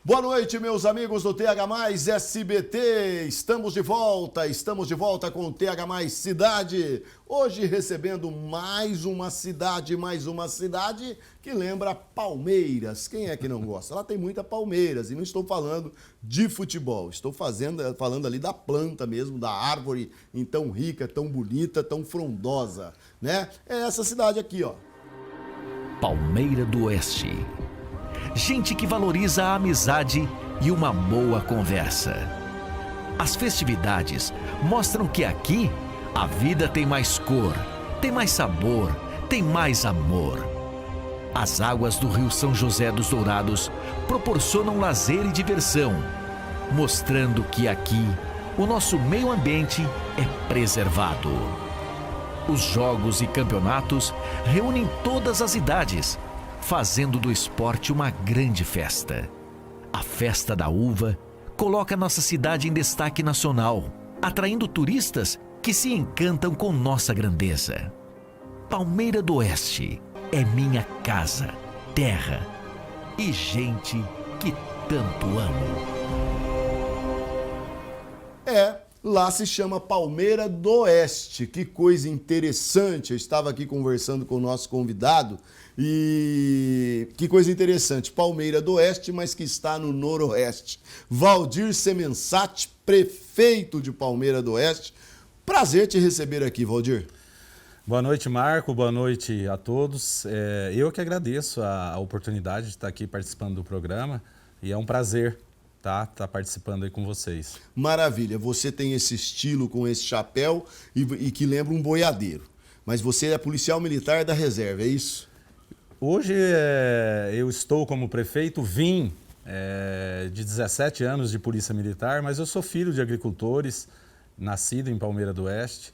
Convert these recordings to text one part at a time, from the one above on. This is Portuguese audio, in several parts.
Boa noite, meus amigos do TH+ SBT. Estamos de volta com o TH+ Cidade. Hoje recebendo mais uma cidade que lembra Palmeiras. Quem é que não gosta? Lá tem muita Palmeiras e não estou falando de futebol. Estou falando ali da planta mesmo, da árvore tão rica, tão bonita, tão frondosa, né? É essa cidade aqui, ó. Palmeira do Oeste. Gente que valoriza a amizade e uma boa conversa. As festividades mostram que aqui a vida tem mais cor, tem mais sabor, tem mais amor. As águas do Rio São José dos Dourados proporcionam lazer e diversão, mostrando que aqui o nosso meio ambiente é preservado. Os jogos e campeonatos reúnem todas as idades, fazendo do esporte uma grande festa. A Festa da Uva coloca nossa cidade em destaque nacional, atraindo turistas que se encantam com nossa grandeza. Palmeira do Oeste é minha casa, terra e gente que tanto amo. Lá se chama Palmeira do Oeste. Que coisa interessante. Eu estava aqui conversando com o nosso convidado e que coisa interessante. Palmeira do Oeste, mas que está no Noroeste. Valdir Semensati, prefeito de Palmeira do Oeste. Prazer te receber aqui, Valdir. Boa noite, Marco. Boa noite a todos. Eu que agradeço a oportunidade de estar aqui participando do programa e é um prazer tá participando aí com vocês. Maravilha, você tem esse estilo com esse chapéu e que lembra um boiadeiro, mas você é policial militar da reserva, é isso? Hoje eu estou como prefeito, vim de 17 anos de polícia militar, mas eu sou filho de agricultores, nascido em Palmeira do Oeste,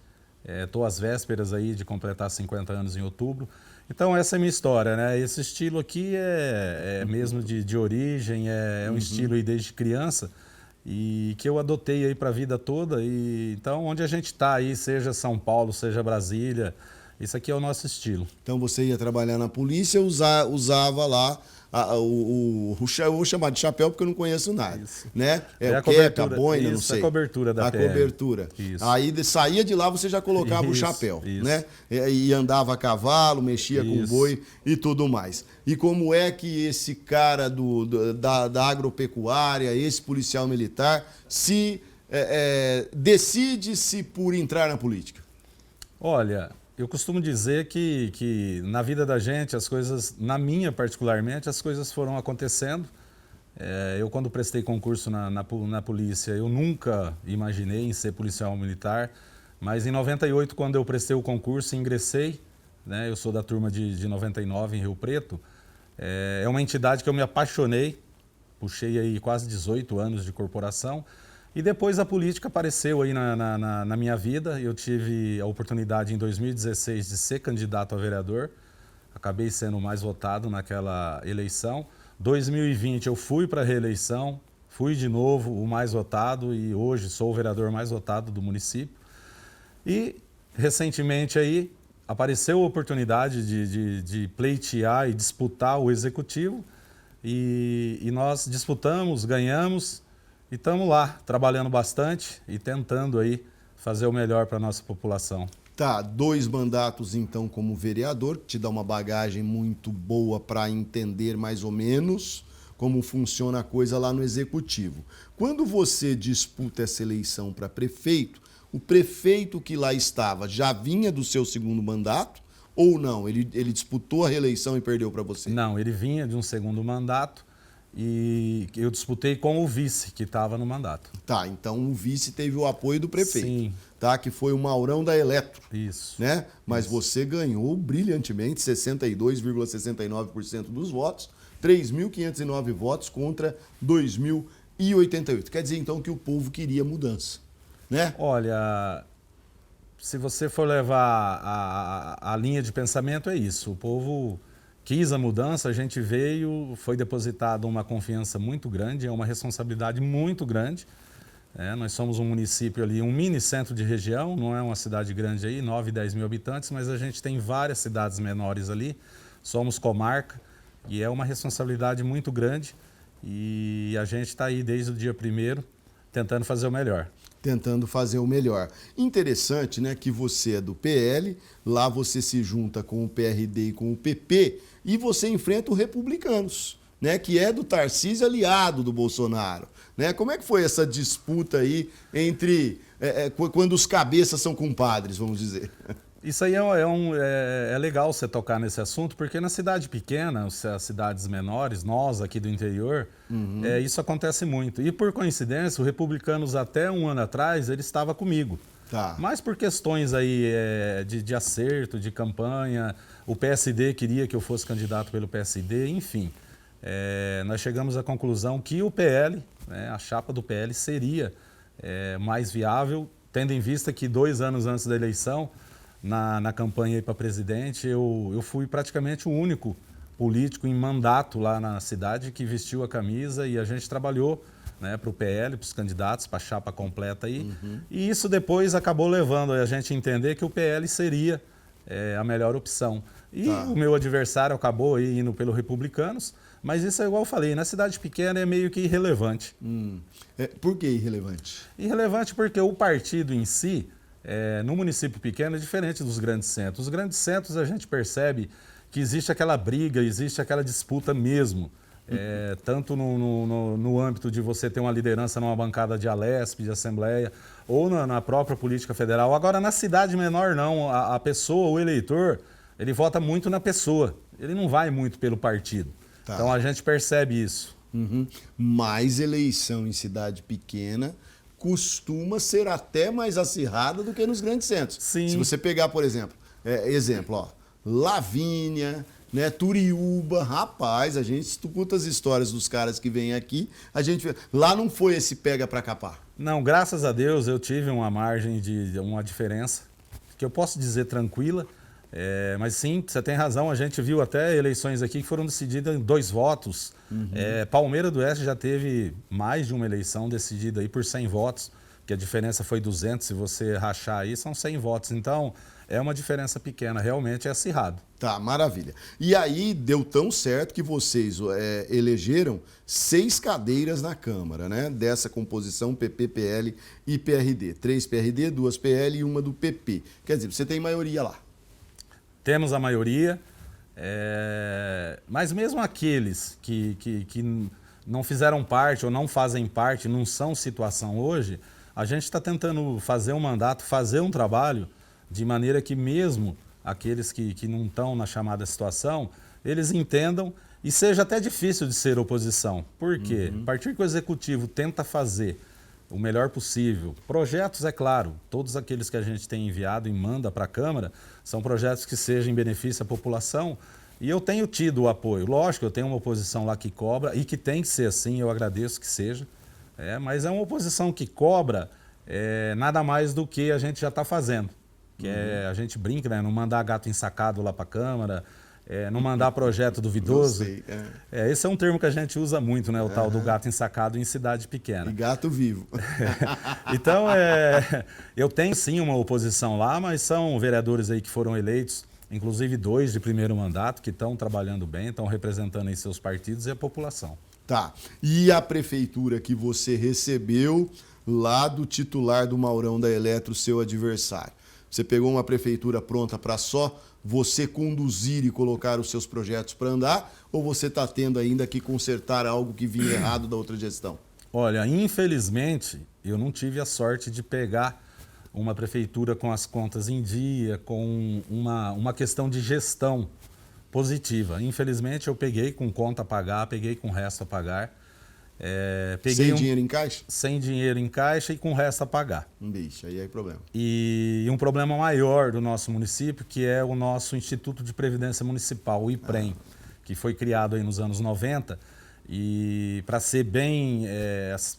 estou às vésperas aí de completar 50 anos em outubro. Então essa é a minha história, né? Esse estilo aqui é mesmo de origem, é um estilo aí desde criança e que eu adotei aí para a vida toda. E então onde a gente está aí, seja São Paulo, seja Brasília, isso aqui é o nosso estilo. Então você ia trabalhar na polícia, usava lá eu vou chamar de chapéu porque eu não conheço nada, isso, né? A cap, a boina, não sei. A cobertura da pele. A cobertura. Isso. Aí saía de lá, você já colocava o chapéu, né? E andava a cavalo, mexia com boi e tudo mais. E como é que esse cara da agropecuária, esse policial militar, decide-se por entrar na política? Olha, eu costumo dizer que na vida da gente, as coisas, na minha particularmente, as coisas foram acontecendo. Eu quando prestei concurso na polícia, eu nunca imaginei em ser policial militar, mas em 98, quando eu prestei o concurso e ingressei, né, eu sou da turma de 99 em Rio Preto, é uma entidade que eu me apaixonei, puxei aí quase 18 anos de corporação, e depois a política apareceu aí na minha vida. Eu tive a oportunidade em 2016 de ser candidato a vereador. Acabei sendo o mais votado naquela eleição. 2020 eu fui para a reeleição, fui de novo o mais votado e hoje sou o vereador mais votado do município. E recentemente aí apareceu a oportunidade de pleitear e disputar o executivo e nós disputamos, ganhamos. E estamos lá, trabalhando bastante e tentando aí fazer o melhor para a nossa população. Tá, 2 mandatos então como vereador, que te dá uma bagagem muito boa para entender mais ou menos como funciona a coisa lá no Executivo. Quando você disputa essa eleição para prefeito, o prefeito que lá estava já vinha do seu segundo mandato ou não? Ele disputou a reeleição e perdeu para você? Não, ele vinha de um segundo mandato. E eu disputei com o vice, que estava no mandato. Tá, então o vice teve o apoio do prefeito. Sim. Tá, que foi o Maurão da Eletro. Isso. Né? Mas isso. Você ganhou brilhantemente, 62,69% dos votos, 3.509 votos contra 2.088. Quer dizer, então, que o povo queria mudança, né? Olha, se você for levar a linha de pensamento, é isso. O povo quis a mudança, a gente veio, foi depositada uma confiança muito grande, é uma responsabilidade muito grande. Nós somos um município ali, um mini centro de região, não é uma cidade grande aí, 9, 10 mil habitantes, mas a gente tem várias cidades menores ali, somos comarca e é uma responsabilidade muito grande e a gente está aí desde o dia 1º tentando fazer o melhor. Tentando fazer o melhor. Interessante, né, que você é do PL, lá você se junta com o PRD e com o PP e você enfrenta o Republicanos, né, que é do Tarcísio, aliado do Bolsonaro. Né? Como é que foi essa disputa aí entre quando os cabeças são compadres, vamos dizer? Isso aí é legal você tocar nesse assunto, porque na cidade pequena, as cidades menores, nós aqui do interior, isso acontece muito. E por coincidência, o Republicanos até um ano atrás, ele estava comigo. Tá. Mas por questões aí de acerto, de campanha, o PSD queria que eu fosse candidato pelo PSD, enfim. Nós chegamos à conclusão que o PL, né, a chapa do PL seria mais viável, tendo em vista que 2 anos antes da eleição, na campanha para presidente, eu fui praticamente o único político em mandato lá na cidade que vestiu a camisa e a gente trabalhou, né, para o PL, para os candidatos, para a chapa completa aí. E isso depois acabou levando a gente a entender que o PL seria a melhor opção. E o meu adversário acabou aí indo pelo Republicanos, mas isso é igual eu falei, na cidade pequena é meio que irrelevante. Por que irrelevante? Irrelevante porque o partido em si, no município pequeno, é diferente dos grandes centros. Os grandes centros a gente percebe que existe aquela briga, existe aquela disputa mesmo. Tanto no âmbito de você ter uma liderança numa bancada de Alesp, de Assembleia, ou na própria política federal. Agora, na cidade menor, não. A pessoa, o eleitor, ele vota muito na pessoa. Ele não vai muito pelo partido. Tá. Então, a gente percebe isso. Mais eleição em cidade pequena costuma ser até mais acirrada do que nos grandes centros. Sim. Se você pegar, por exemplo, Lavínia, né, Turiúba, rapaz, a gente escuta as histórias dos caras que vêm aqui, lá não foi esse pega pra capar. Não, graças a Deus eu tive uma margem de uma diferença, que eu posso dizer tranquila, mas sim, você tem razão, a gente viu até eleições aqui que foram decididas em 2 votos. Palmeira do Oeste já teve mais de uma eleição decidida aí por 100 votos, que a diferença foi 200, se você rachar aí são 100 votos. Então, é uma diferença pequena, realmente é acirrado. Tá, maravilha. E aí deu tão certo que vocês elegeram 6 cadeiras na Câmara, né? Dessa composição PP, PL e PRD. 3 PRD, 2 PL e 1 do PP. Quer dizer, você tem maioria lá. Temos a maioria, mas mesmo aqueles que não fizeram parte ou não fazem parte, não são situação hoje, a gente está tentando fazer um mandato, fazer um trabalho de maneira que mesmo aqueles que não estão na chamada situação, eles entendam e seja até difícil de ser oposição. Por quê? A partir que o Executivo tenta fazer o melhor possível, projetos, é claro, todos aqueles que a gente tem enviado e manda para a Câmara, são projetos que sejam em benefício à população e eu tenho tido o apoio. Lógico, eu tenho uma oposição lá que cobra e que tem que ser assim, eu agradeço que seja, mas é uma oposição que cobra nada mais do que a gente já está fazendo. Que a gente brinca, né? Não mandar gato ensacado lá para a Câmara, não mandar projeto duvidoso. Sei, esse é um termo que a gente usa muito, né? O tal do gato ensacado em cidade pequena. E gato vivo. Então, eu tenho sim uma oposição lá, mas são vereadores aí que foram eleitos, inclusive 2 de primeiro mandato, que estão trabalhando bem, estão representando aí seus partidos e a população. Tá. E a prefeitura que você recebeu lá do titular do Maurão da Eletro, seu adversário? Você pegou uma prefeitura pronta para só você conduzir e colocar os seus projetos para andar, ou você está tendo ainda que consertar algo que vinha errado da outra gestão? Olha, infelizmente, eu não tive a sorte de pegar uma prefeitura com as contas em dia, com uma questão de gestão positiva. Infelizmente, eu peguei com conta a pagar, peguei com resto a pagar. Sem dinheiro em caixa? Sem dinheiro em caixa e com resto a pagar. Bicho, aí é problema. E um problema maior do nosso município, que é o nosso Instituto de Previdência Municipal, o IPREM, que foi criado aí nos anos 90. E para ser bem,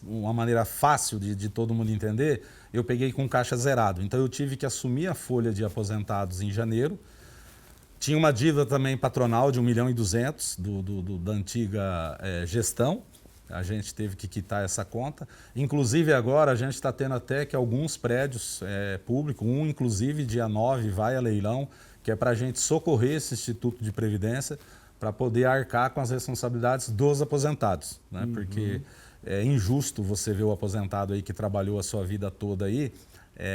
uma maneira fácil de todo mundo entender, eu peguei com caixa zerado. Então eu tive que assumir a folha de aposentados em janeiro. Tinha uma dívida também patronal de 1.200.000 da antiga gestão. A gente teve que quitar essa conta. Inclusive agora a gente está tendo até que alguns prédios públicos, inclusive dia 9 vai a leilão, que é para a gente socorrer esse Instituto de Previdência, para poder arcar com as responsabilidades dos aposentados, né? Porque é injusto você ver o aposentado aí que trabalhou a sua vida toda aí,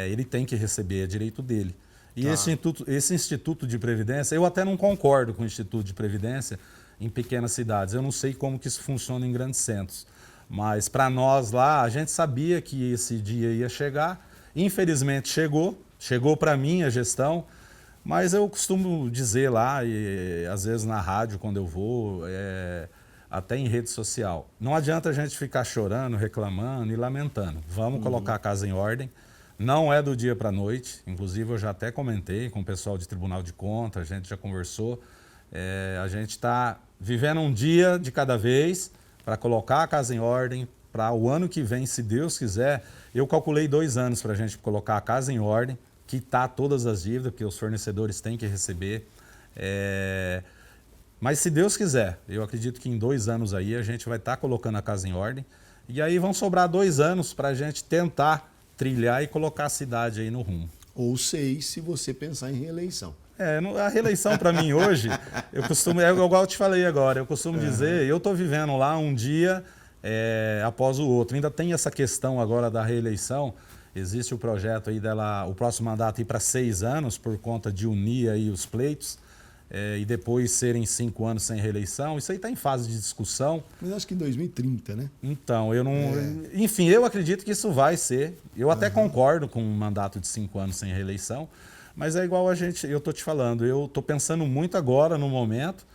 ele tem que receber, é direito dele. E esse instituto de previdência, eu até não concordo com o instituto de previdência em pequenas cidades. Eu não sei como que isso funciona em grandes centros. Mas para nós lá, a gente sabia que esse dia ia chegar. Infelizmente chegou para mim a gestão, mas eu costumo dizer lá, e às vezes na rádio quando eu vou, até em rede social, não adianta a gente ficar chorando, reclamando e lamentando. Vamos colocar a casa em ordem. Não é do dia para a noite, inclusive eu já até comentei com o pessoal de Tribunal de Contas, a gente já conversou. A gente está vivendo um dia de cada vez para colocar a casa em ordem, para o ano que vem, se Deus quiser. Eu calculei 2 anos para a gente colocar a casa em ordem, quitar todas as dívidas, porque os fornecedores têm que receber. Mas se Deus quiser, eu acredito que em 2 anos aí a gente vai estar colocando a casa em ordem. E aí vão sobrar 2 anos para a gente tentar trilhar e colocar a cidade aí no rumo. Ou 6, se você pensar em reeleição. A reeleição para mim hoje, eu costumo, igual eu te falei agora, eu costumo dizer, eu estou vivendo lá um dia após o outro. Ainda tem essa questão agora da reeleição, existe o projeto aí dela, o próximo mandato ir para 6 anos, por conta de unir aí os pleitos, e depois serem 5 anos sem reeleição. Isso aí está em fase de discussão. Mas acho que em 2030, né? Então, eu não... Enfim, eu acredito que isso vai ser. Eu até concordo com um mandato de 5 anos sem reeleição, mas é igual eu estou te falando, eu estou pensando muito agora, no momento,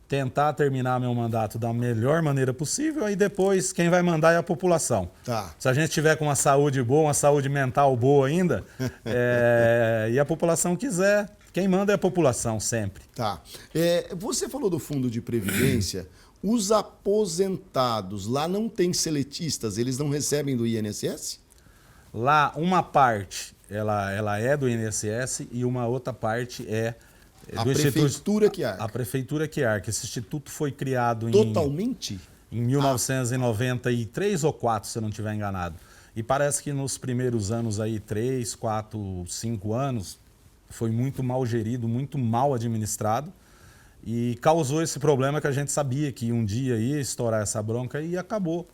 tentar terminar meu mandato da melhor maneira possível, aí depois quem vai mandar é a população. Tá. Se a gente tiver com uma saúde boa, uma saúde mental boa ainda, e a população quiser, quem manda é a população sempre. Tá. Você falou do fundo de previdência, os aposentados lá não tem seletistas, eles não recebem do INSS? Lá, uma parte, ela é do INSS e uma outra parte é A do prefeitura que arca. A prefeitura que arca. Esse instituto foi criado Totalmente? em 1993 ou 4, se eu não estiver enganado. E parece que nos primeiros anos aí, 3, 4, 5 anos, foi muito mal gerido, muito mal administrado e causou esse problema que a gente sabia que um dia ia estourar essa bronca e acabou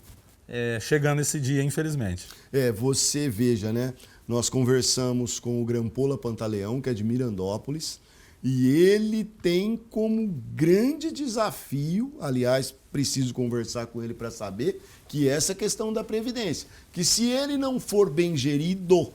chegando esse dia, infelizmente. Você veja, né? Nós conversamos com o Grampola Pantaleão, que é de Mirandópolis, e ele tem como grande desafio, aliás, preciso conversar com ele para saber, que é essa questão da Previdência. Que se ele não for bem gerido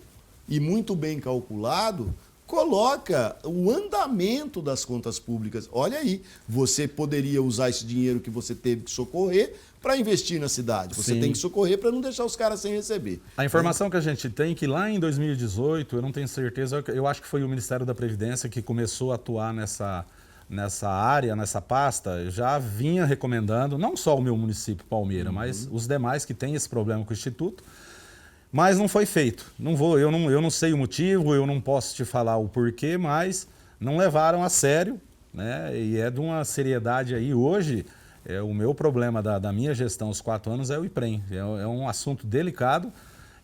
e muito bem calculado, coloca o andamento das contas públicas. Olha aí, você poderia usar esse dinheiro que você teve que socorrer para investir na cidade. Você Sim. tem que socorrer para não deixar os caras sem receber. A informação que a gente tem é que lá em 2018, eu não tenho certeza, eu acho que foi o Ministério da Previdência que começou a atuar nessa área, nessa pasta, já vinha recomendando, não só o meu município, Palmeira, mas os demais que têm esse problema com o Instituto, mas não foi feito. Eu não sei o motivo, eu não posso te falar o porquê, mas não levaram a sério, né? E é de uma seriedade aí hoje. O meu problema da minha gestão, os 4 anos, é o IPREM. É um assunto delicado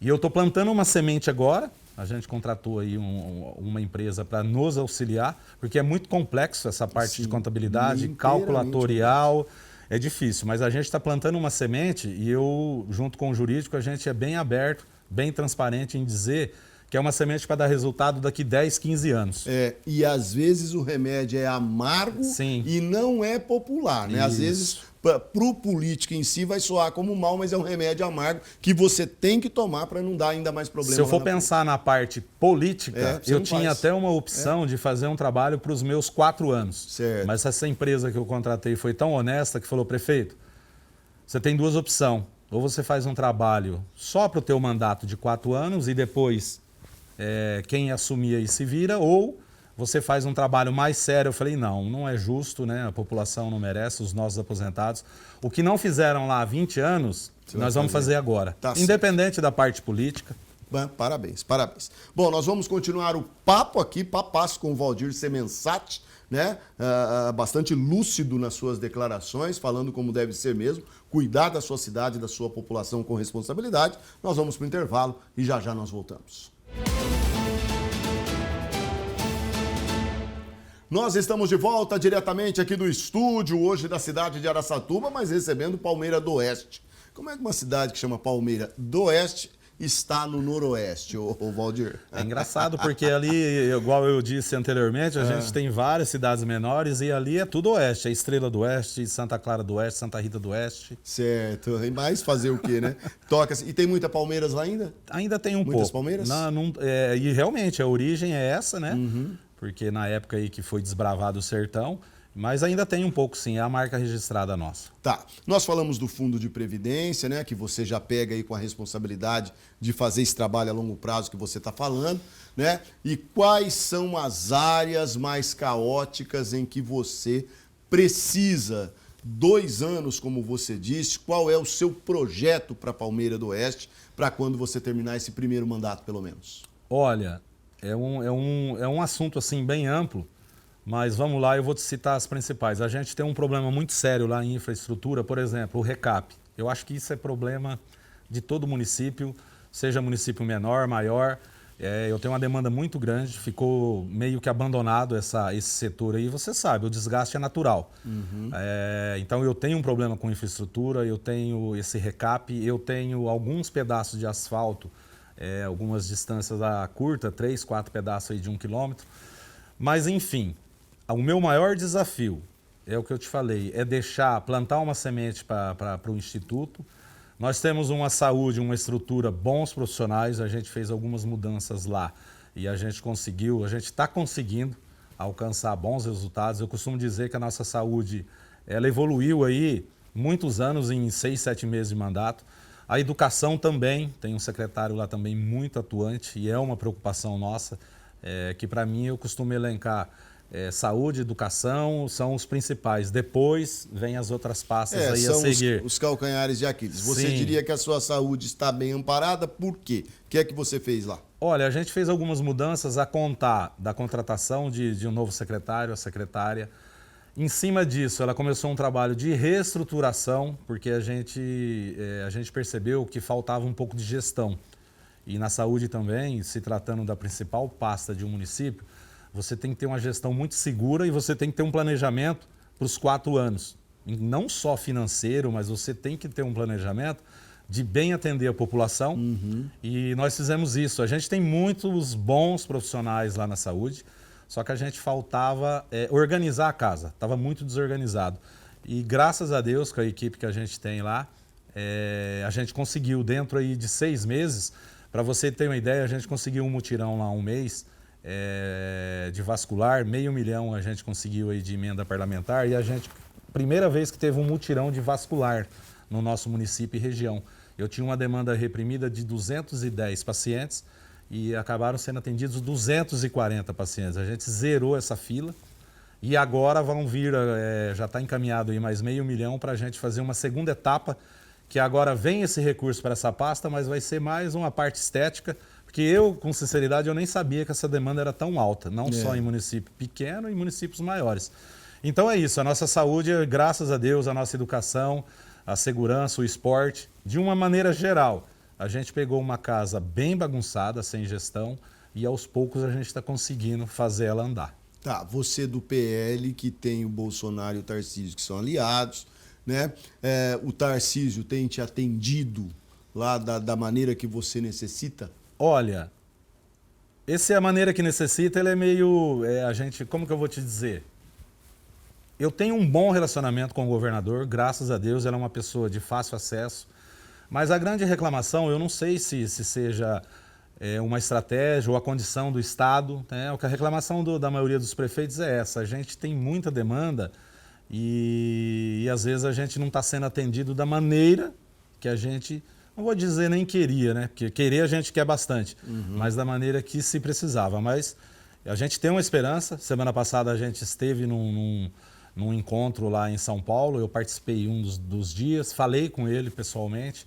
e eu estou plantando uma semente agora. A gente contratou aí uma empresa para nos auxiliar, porque é muito complexo essa parte de contabilidade, calculatorial, é difícil. Mas a gente está plantando uma semente e eu, junto com o jurídico, a gente é bem aberto, bem transparente em dizer que é uma semente para dar resultado daqui 10, 15 anos. E às vezes o remédio é amargo. Sim. E não é popular, né? Às vezes, para o político em si vai soar como mal, mas é um remédio amargo que você tem que tomar para não dar ainda mais problema. Se eu for pensar na parte política, eu tinha até uma opção de fazer um trabalho para os meus 4 anos. Certo. Mas essa empresa que eu contratei foi tão honesta que falou: prefeito, você tem 2 opções. Ou você faz um trabalho só para o teu mandato de 4 anos e depois quem assumir aí se vira, ou você faz um trabalho mais sério. Eu falei, não é justo, né? A população não merece, os nossos aposentados. O que não fizeram lá há 20 anos, nós vamos fazer agora. Tá independente da parte política. Parabéns, parabéns. Bom, nós vamos continuar o papo aqui, papasso com o Valdir Semensati, né? Bastante lúcido nas suas declarações, falando como deve ser mesmo, cuidar da sua cidade, da sua população com responsabilidade. Nós vamos para o intervalo e já já nós voltamos. Nós estamos de volta diretamente aqui do estúdio, hoje da cidade de Araçatuba, mas recebendo Palmeira do Oeste. Como é que uma cidade que chama Palmeira do Oeste está no Noroeste, ô Valdir? É engraçado porque ali, igual eu disse anteriormente, a gente tem várias cidades menores e ali é tudo Oeste. É Estrela do Oeste, Santa Clara do Oeste, Santa Rita do Oeste. Certo, mas fazer o quê, né? Toca. E tem muita Palmeiras lá ainda? Ainda tem um Muitas pouco. Palmeiras? E realmente a origem é essa, né? Porque na época aí que foi desbravado o sertão, mas ainda tem um pouco sim, é a marca registrada nossa. Tá, nós falamos do fundo de previdência, né, que você já pega aí com a responsabilidade de fazer esse trabalho a longo prazo que você está falando, né? E quais são as áreas mais caóticas em que você precisa? 2 anos, como você disse, qual é o seu projeto para Palmeira do Oeste, para quando você terminar esse primeiro mandato, pelo menos? Olha, é um assunto assim bem amplo, mas vamos lá, eu vou te citar as principais. A gente tem um problema muito sério lá em infraestrutura, por exemplo, o recap. Eu acho que isso é problema de todo município, seja município menor, maior. Eu tenho uma demanda muito grande, ficou meio que abandonado esse setor aí. Você sabe, o desgaste é natural. Então eu tenho um problema com infraestrutura, eu tenho esse recap, eu tenho alguns pedaços de asfalto, algumas distâncias curtas, 3, 4 pedaços aí de 1 quilômetro. Mas enfim, o meu maior desafio, é o que eu te falei, é plantar uma semente para o Instituto. Nós temos uma saúde, uma estrutura, bons profissionais, a gente fez algumas mudanças lá e a gente está conseguindo alcançar bons resultados. Eu costumo dizer que a nossa saúde, ela evoluiu aí muitos anos em 6, 7 meses de mandato. A educação também, tem um secretário lá também muito atuante e é uma preocupação nossa, que para mim eu costumo elencar saúde, educação são os principais. Depois vem as outras pastas aí a seguir. Os calcanhares de Aquiles. Você Sim. diria que a sua saúde está bem amparada, por quê? O que é que você fez lá? Olha, a gente fez algumas mudanças a contar da contratação de um novo secretário, a secretária. Em cima disso, ela começou um trabalho de reestruturação, porque a gente percebeu que faltava um pouco de gestão. E na saúde também, se tratando da principal pasta de um município, você tem que ter uma gestão muito segura e você tem que ter um planejamento para os 4 anos. Não só financeiro, mas você tem que ter um planejamento de bem atender a população. E nós fizemos isso. A gente tem muitos bons profissionais lá na saúde, só que a gente faltava organizar a casa. Estava muito desorganizado. E graças a Deus, com a equipe que a gente tem lá, a gente conseguiu, dentro aí de 6 meses, para você ter uma ideia, a gente conseguiu um mutirão lá 1 mês, de vascular, 500 mil a gente conseguiu aí de emenda parlamentar e a gente, primeira vez que teve um mutirão de vascular no nosso município e região. Eu tinha uma demanda reprimida de 210 pacientes e acabaram sendo atendidos 240 pacientes. A gente zerou essa fila e agora vão vir, já está encaminhado aí mais 500 mil para a gente fazer uma segunda etapa, que agora vem esse recurso para essa pasta, mas vai ser mais uma parte estética, porque eu, com sinceridade, eu nem sabia que essa demanda era tão alta, não só em município pequeno e municípios maiores. Então é isso, a nossa saúde, graças a Deus, a nossa educação, a segurança, o esporte, de uma maneira geral. A gente pegou uma casa bem bagunçada, sem gestão, e aos poucos a gente está conseguindo fazer ela andar. Tá, você do PL, que tem o Bolsonaro e o Tarcísio, que são aliados, né? O Tarcísio tem te atendido lá da maneira que você necessita? Olha, essa é a maneira que necessita, ele é meio, como que eu vou te dizer? Eu tenho um bom relacionamento com o governador, graças a Deus, ele é uma pessoa de fácil acesso, mas a grande reclamação, eu não sei se seja uma estratégia ou a condição do Estado, né? A reclamação da maioria dos prefeitos é essa, a gente tem muita demanda e às vezes a gente não está sendo atendido da maneira que a gente... Não vou dizer nem queria, né? Porque querer a gente quer bastante, mas da maneira que se precisava. Mas a gente tem uma esperança. Semana passada a gente esteve num encontro lá em São Paulo, eu participei dos dias, falei com ele pessoalmente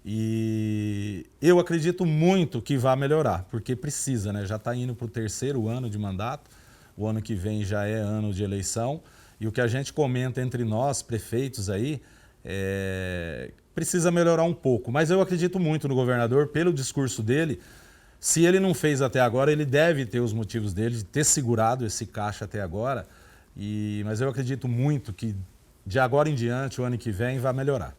e eu acredito muito que vai melhorar, porque precisa, né? Já está indo para o 3º ano de mandato, o ano que vem já é ano de eleição e o que a gente comenta entre nós, prefeitos aí, precisa melhorar um pouco, mas eu acredito muito no governador, pelo discurso dele. Se ele não fez até agora, ele deve ter os motivos dele de ter segurado esse caixa até agora. Mas eu acredito muito que de agora em diante, o ano que vem, vai melhorar.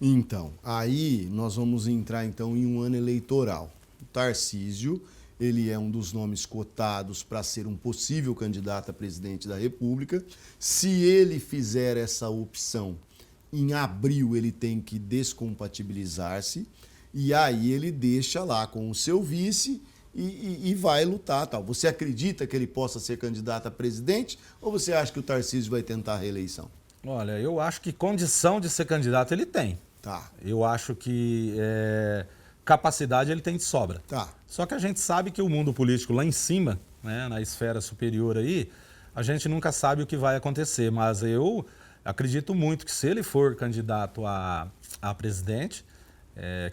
Então, aí nós vamos entrar então em um ano eleitoral. O Tarcísio, ele é um dos nomes cotados para ser um possível candidato a presidente da República. Se ele fizer essa opção, em abril ele tem que descompatibilizar-se e aí ele deixa lá com o seu vice e vai lutar. Tal. Você acredita que ele possa ser candidato a presidente ou você acha que o Tarcísio vai tentar a reeleição? Olha, eu acho que condição de ser candidato ele tem. Tá. Eu acho que capacidade ele tem de sobra. Tá. Só que a gente sabe que o mundo político lá em cima, né, na esfera superior aí, a gente nunca sabe o que vai acontecer. Mas eu acredito muito que se ele for candidato a presidente,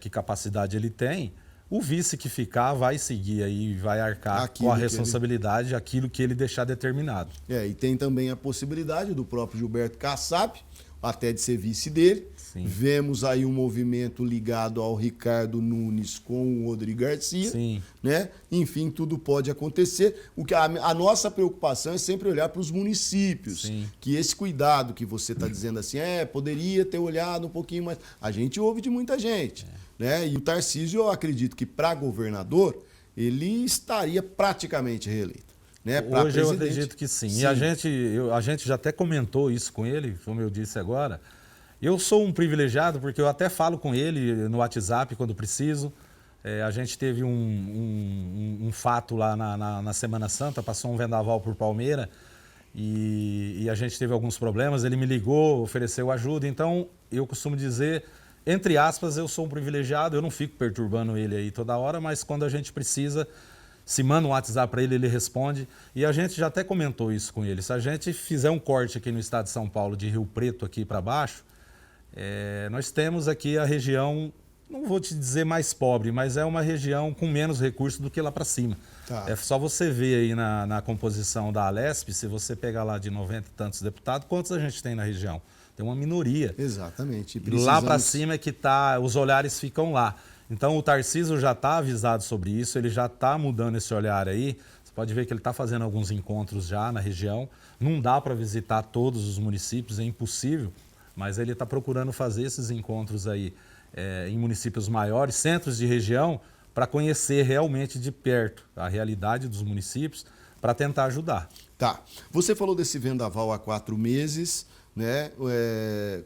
que capacidade ele tem, o vice que ficar vai seguir aí, vai arcar com a responsabilidade, aquilo que ele deixar determinado. E tem também a possibilidade do próprio Gilberto Kassab, até de ser vice dele. Sim. Vemos aí um movimento ligado ao Ricardo Nunes com o Rodrigo Garcia. Sim. Né? Enfim, tudo pode acontecer. A nossa preocupação é sempre olhar para os municípios. Sim. Que esse cuidado que você está dizendo assim, poderia ter olhado um pouquinho mais. A gente ouve de muita gente. Né? E o Tarcísio, eu acredito que para governador, ele estaria praticamente reeleito. Né? Hoje eu acredito que sim. E a gente já até comentou isso com ele, como eu disse agora. Eu sou um privilegiado porque eu até falo com ele no WhatsApp quando preciso. A gente teve um fato lá na Semana Santa, passou um vendaval por Palmeira e a gente teve alguns problemas. Ele me ligou, ofereceu ajuda. Então, eu costumo dizer, entre aspas, eu sou um privilegiado. Eu não fico perturbando ele aí toda hora, mas quando a gente precisa, se manda um WhatsApp para ele, ele responde. E a gente já até comentou isso com ele. Se a gente fizer um corte aqui no estado de São Paulo, de Rio Preto aqui para baixo, nós temos aqui a região, não vou te dizer mais pobre, mas é uma região com menos recursos do que lá para cima. Tá. É só você ver aí na composição da Alesp, se você pegar lá de 90 e tantos deputados, quantos a gente tem na região? Tem uma minoria. Exatamente. Lá para cima é que os olhares ficam lá. Então o Tarcísio já está avisado sobre isso, ele já está mudando esse olhar aí. Você pode ver que ele está fazendo alguns encontros já na região. Não dá para visitar todos os municípios, é impossível. Mas ele está procurando fazer esses encontros aí em municípios maiores, centros de região, para conhecer realmente de perto a realidade dos municípios, para tentar ajudar. Tá. Você falou desse vendaval há 4 meses, né?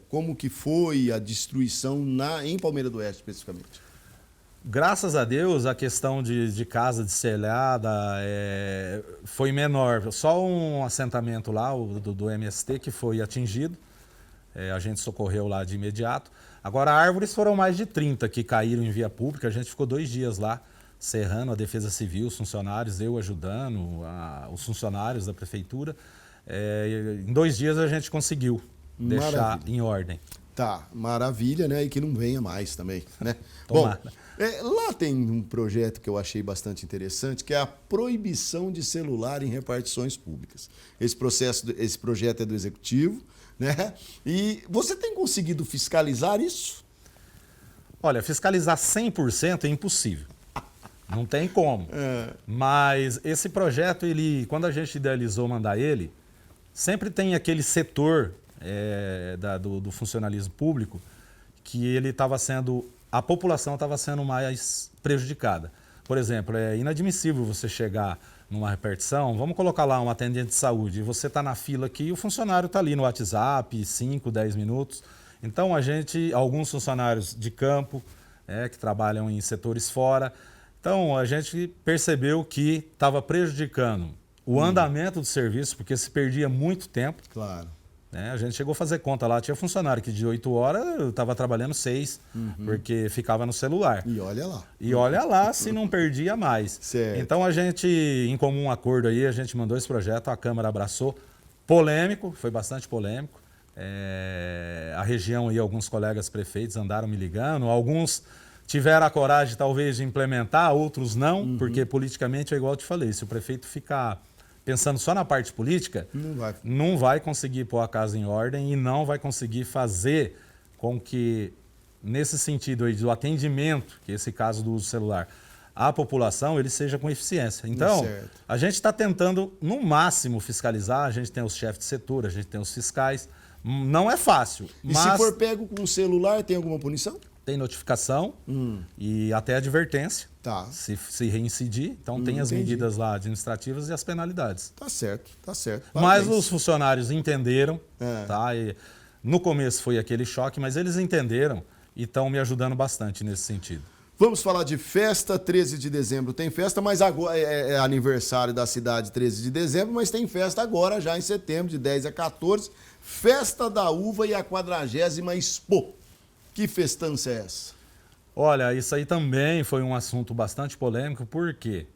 Como que foi a destruição em Palmeira do Oeste, especificamente? Graças a Deus, a questão de casa destelhada foi menor. Só um assentamento lá, do MST, que foi atingido. A gente socorreu lá de imediato. Agora, árvores foram mais de 30 que caíram em via pública. A gente ficou 2 dias lá, serrando a Defesa Civil, os funcionários, eu ajudando, os funcionários da Prefeitura. Em 2 dias a gente conseguiu deixar em ordem. Tá, maravilha, né? E que não venha mais também, né? Tomara. Bom, lá tem um projeto que eu achei bastante interessante, que é a proibição de celular em repartições públicas. Esse projeto é do Executivo, né? E você tem conseguido fiscalizar isso? Olha, fiscalizar 100% é impossível. Não tem como. Mas esse projeto, quando a gente idealizou mandar ele, sempre tem aquele setor do funcionalismo público que a população estava sendo mais prejudicada. Por exemplo, é inadmissível você chegar numa repartição, vamos colocar lá um atendente de saúde, e você está na fila aqui e o funcionário está ali no WhatsApp, 5, 10 minutos. Então, alguns funcionários de campo, que trabalham em setores fora, então a gente percebeu que estava prejudicando o andamento do serviço, porque se perdia muito tempo. Claro. A gente chegou a fazer conta lá, tinha funcionário que de 8 horas eu estava trabalhando 6, porque ficava no celular. E olha lá. E olha lá se não perdia mais. Certo. Então a gente, em comum acordo aí, a gente mandou esse projeto, a Câmara abraçou. Polêmico, foi bastante polêmico. A região aí, alguns colegas prefeitos andaram me ligando, alguns tiveram a coragem talvez de implementar, outros não, porque politicamente é igual eu te falei, se o prefeito ficar pensando só na parte política, não vai conseguir pôr a casa em ordem e não vai conseguir fazer com que, nesse sentido aí do atendimento, que é esse caso do uso celular, à população, ele seja com eficiência. Então, Certo. a gente está tentando, no máximo, fiscalizar. A gente tem os chefes de setor, a gente tem os fiscais. Não é fácil, E mas se for pego com o celular, tem alguma punição? tem notificação e até advertência, Tá. se reincidir. Então, tem as entendi. medidas lá administrativas e as penalidades. Tá certo, tá certo. Mas Parabéns. os funcionários entenderam, É. tá? E no começo foi aquele choque, mas eles entenderam e estão me ajudando bastante nesse sentido. Vamos falar de festa, 13 de dezembro tem festa, mas agora é aniversário da cidade 13 de dezembro, mas tem festa agora já em setembro, de 10 a 14, Festa da Uva e a 40ª Expo. Que festança é essa? Olha, isso aí também foi um assunto bastante polêmico, porque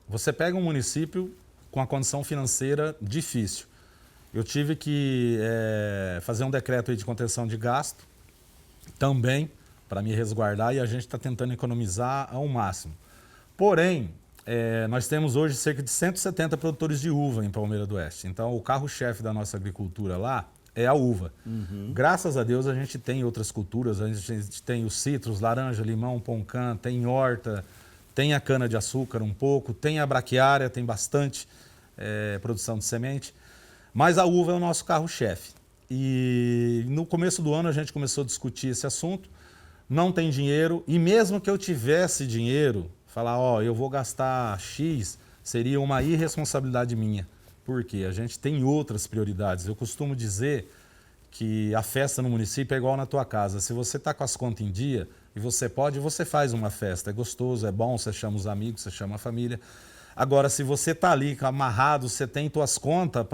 você pega um município com a condição financeira difícil. Eu tive que fazer um decreto aí de contenção de gasto também para me resguardar e a gente está tentando economizar ao máximo. Porém, nós temos hoje cerca de 170 produtores de uva em Palmeira do Oeste. Então, o carro-chefe da nossa agricultura lá é a uva. Graças a Deus a gente tem outras culturas, a gente tem os citros, laranja, limão, poncã, tem horta, tem a cana-de-açúcar um pouco, tem a braquiária, tem bastante produção de semente, mas a uva é o nosso carro-chefe. E no começo do ano a gente começou a discutir esse assunto, não tem dinheiro, e mesmo que eu tivesse dinheiro, falar, eu vou gastar X, seria uma irresponsabilidade minha. Porque a gente tem outras prioridades. Eu costumo dizer que a festa no município é igual na tua casa. Se você está com as contas em dia e você pode, você faz uma festa. É gostoso, é bom, você chama os amigos, você chama a família. Agora, se você está ali amarrado, você tem tuas contas,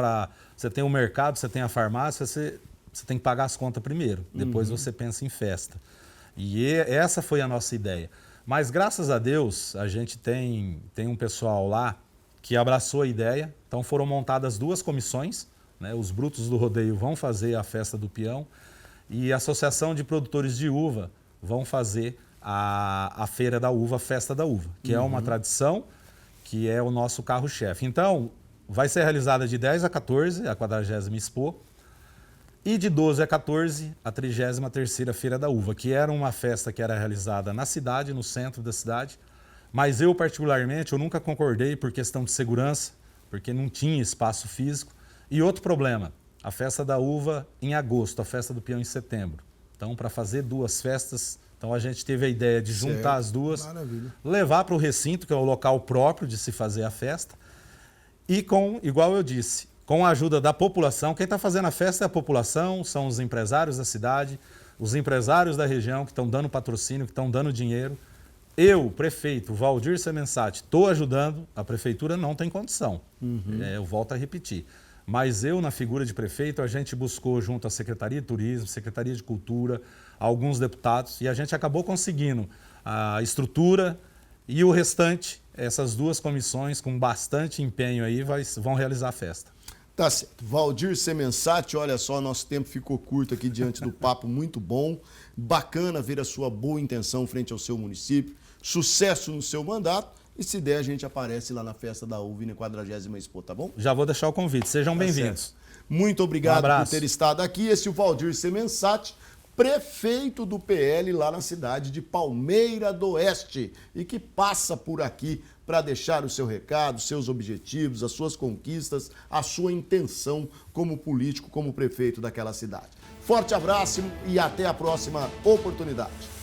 você tem o mercado, você tem a farmácia, você tem que pagar as contas primeiro. Depois você pensa em festa. E essa foi a nossa ideia. Mas, graças a Deus, a gente tem um pessoal lá que abraçou a ideia. Então foram montadas 2 comissões, né? Os brutos do rodeio vão fazer a festa do peão e a Associação de Produtores de Uva vão fazer a Feira da Uva, a Festa da Uva, que é uma tradição, que é o nosso carro-chefe. Então, vai ser realizada de 10 a 14, a 40ª Expo, e de 12 a 14, a 33ª Feira da Uva, que era uma festa que era realizada na cidade, no centro da cidade. Mas eu, particularmente, eu nunca concordei por questão de segurança, porque não tinha espaço físico. E outro problema, a festa da uva em agosto, a festa do peão em setembro. Então, para fazer 2 festas, então a gente teve a ideia de juntar as 2, Maravilha. levar para o recinto, que é o local próprio de se fazer a festa, e igual eu disse, com a ajuda da população. Quem está fazendo a festa é a população, são os empresários da cidade, os empresários da região que estão dando patrocínio, que estão dando dinheiro. Eu, prefeito Valdir Semensati, estou ajudando, a prefeitura não tem condição, eu volto a repetir. Mas eu, na figura de prefeito, a gente buscou junto à Secretaria de Turismo, Secretaria de Cultura, alguns deputados, e a gente acabou conseguindo a estrutura e o restante, essas 2 comissões com bastante empenho aí vão realizar a festa. Tá certo. Valdir Semensati, olha só, nosso tempo ficou curto aqui diante do papo, muito bom. Bacana ver a sua boa intenção frente ao seu município. Sucesso no seu mandato. E se der, a gente aparece lá na Festa da Uva e na 40ª Expo, tá bom? Já vou deixar o convite, sejam bem-vindos. Certo. Muito obrigado por abraço. ter estado aqui. Esse é o Valdir Semensati, prefeito do PL lá na cidade de Palmeira do Oeste e que passa por aqui para deixar o seu recado, seus objetivos, as suas conquistas, a sua intenção como político, como prefeito daquela cidade. Forte abraço e até a próxima oportunidade.